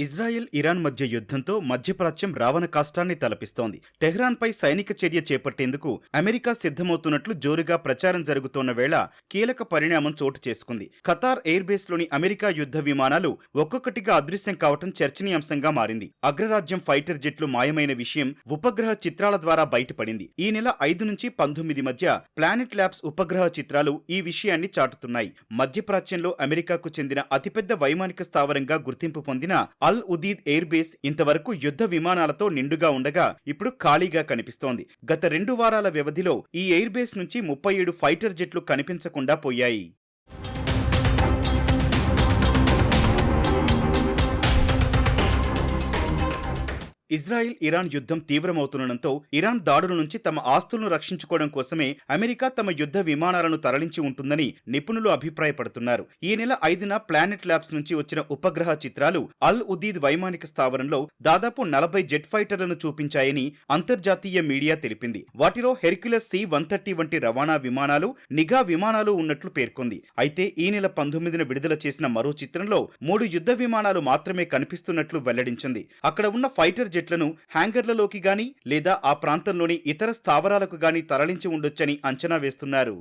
Israel Iran మధ్య యుద్ధంతో మధ్యప్రాచ్యం రావణ కాష్టాన్ని తలపిస్తోంది. టెహ్రాన్పై సైనిక చర్య చేపట్టేందుకు అమెరికా సిద్ధమవుతున్నట్లు జోరుగా ప్రచారం జరుగుతోన్న వేళ కీలక పరిణామం చోటు చేసుకుంది. ఖతార్ ఎయిర్ బేస్ లోని అమెరికా యుద్ధ విమానాలు ఒక్కొక్కటిగా అదృశ్యం కావటం చర్చనీయాంశంగా మారింది. అగ్రరాజ్యం ఫైటర్ జెట్లు మాయమైన విషయం ఉపగ్రహ చిత్రాల ద్వారా బయటపడింది. ఈ నెల 5 నుంచి 19 మధ్య ప్లానెట్ ల్యాబ్స్ ఉపగ్రహ చిత్రాలు ఈ విషయాన్ని చాటుతున్నాయి. మధ్యప్రాచ్యంలో అమెరికాకు చెందిన అతిపెద్ద వైమానిక స్థావరంగా గుర్తింపు పొందిన అల్ ఉదీద్ ఎయిర్ బేస్ ఇంతవరకు యుద్ధ విమానాలతో నిండుగా ఉండగా ఇప్పుడు ఖాళీగా కనిపిస్తోంది. గత 2 వారాల వ్యవధిలో ఈ ఎయిర్ బేస్ నుంచి 37 ఫైటర్ జెట్లు కనిపించకుండా పోయాయి. ఇజ్రాయిల్ ఇరాన్ యుద్ధం తీవ్రమవుతుండటంతో ఇరాన్ దాడుల నుంచి తమ ఆస్తులను రక్షించుకోవడం కోసమే అమెరికా తమ యుద్ధ విమానాలను తరలించి ఉంటుందని నిపుణులు అభిప్రాయపడుతున్నారు. ఈ నెల 5న ప్లానెట్ ల్యాబ్స్ నుంచి వచ్చిన ఉపగ్రహ చిత్రాలు అల్ ఉదీద్ వైమానిక స్థావరంలో దాదాపు 40 జెట్ ఫైటర్లను చూపించాయని అంతర్జాతీయ మీడియా తెలిపింది. వాటిలో హెర్క్యులస్ C-130 వంటి రవాణా విమానాలు, నిఘా విమానాలు ఉన్నట్లు పేర్కొంది. అయితే ఈ నెల 19న విడుదల చేసిన మరో చిత్రంలో 3 యుద్ధ విమానాలు మాత్రమే కనిపిస్తున్నట్లు వెల్లడించింది. అక్కడ ఉన్న ఫైటర్ జెట్లను హ్యాంగర్లలోకి గాని లేదా ఆ ప్రాంతంలోని ఇతర స్థావరాలకు గాని తరలించి ఉండొచ్చని అంచనా వేస్తున్నారు.